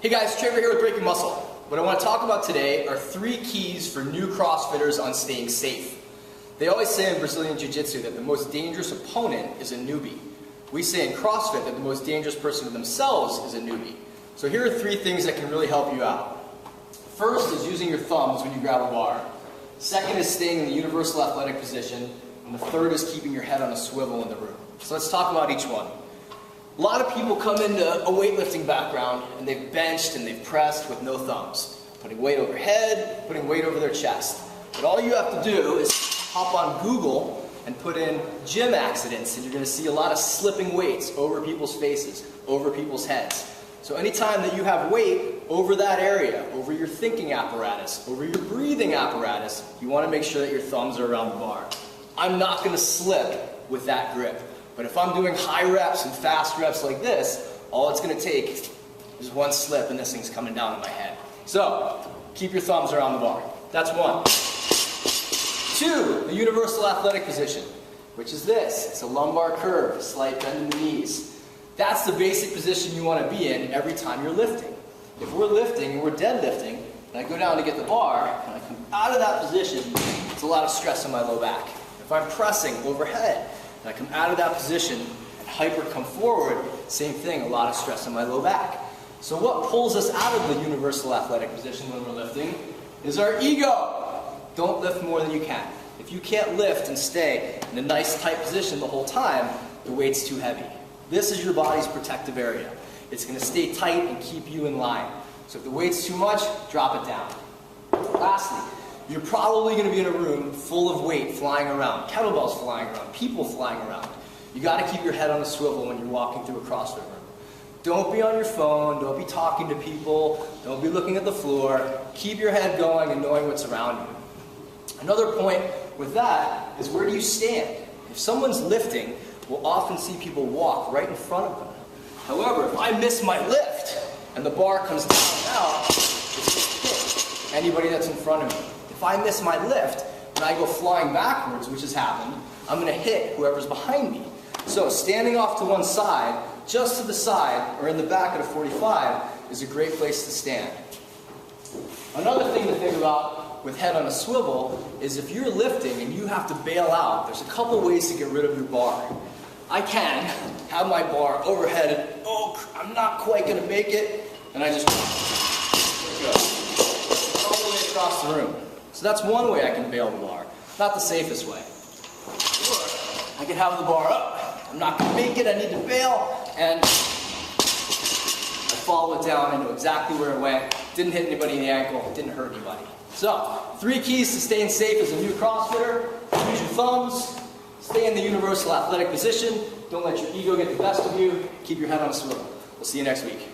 Hey guys, Trevor here with Breaking Muscle. What I want to talk about today are 3 keys for new CrossFitters on staying safe. They always say in Brazilian Jiu-Jitsu that the most dangerous opponent is a newbie. We say in CrossFit that the most dangerous person to themselves is a newbie. So here are 3 things that can really help you out. First is using your thumbs when you grab a bar. Second is staying in the universal athletic position. And the third is keeping your head on a swivel in the room. So let's talk about each one. A lot of people come into a weightlifting background and they've benched and they've pressed with no thumbs. Putting weight overhead, putting weight over their chest. But all you have to do is hop on Google and put in gym accidents, and you're going to see a lot of slipping weights over people's faces, over people's heads. So anytime that you have weight over that area, over your thinking apparatus, over your breathing apparatus, you want to make sure that your thumbs are around the bar. I'm not going to slip with that grip. But if I'm doing high reps and fast reps like this, all it's going to take is one slip and this thing's coming down on my head. So, keep your thumbs around the bar. That's 1. 2, the universal athletic position, which is this. It's a lumbar curve, slight bend in the knees. That's the basic position you want to be in every time you're lifting. If we're lifting and we're deadlifting, and I go down to get the bar, and I come out of that position, it's a lot of stress on my low back. If I'm pressing overhead, and I come out of that position and hyper come forward, same thing, a lot of stress on my low back. So what pulls us out of the universal athletic position when we're lifting is our ego. Don't lift more than you can. If you can't lift and stay in a nice tight position the whole time, the weight's too heavy. This is your body's protective area. It's going to stay tight and keep you in line. So if the weight's too much, drop it down. Lastly, you're probably going to be in a room full of weight flying around, kettlebells flying around, people flying around. You got to keep your head on a swivel when you're walking through a CrossFit room. Don't be on your phone, don't be talking to people, don't be looking at the floor. Keep your head going and knowing what's around you. Another point with that is, where do you stand? If someone's lifting, we'll often see people walk right in front of them. However, if I miss my lift and the bar comes down now, it's just hit anybody that's in front of me. If I miss my lift and I go flying backwards, which has happened, I'm going to hit whoever's behind me. So standing off to one side, just to the side, or in the back at a 45, is a great place to stand. Another thing to think about with head on a swivel is, if you're lifting and you have to bail out, there's a couple ways to get rid of your bar. I can have my bar overhead and, oh, I'm not quite going to make it, and I just go all the way across the room. So that's one way I can bail the bar. Not the safest way. Or I can have the bar up. I'm not going to make it. I need to bail. And I follow it down. I know exactly where it went. Didn't hit anybody in the ankle. Didn't hurt anybody. So, 3 keys to staying safe as a new CrossFitter. Use your thumbs. Stay in the universal athletic position. Don't let your ego get the best of you. Keep your head on a swivel. We'll see you next week.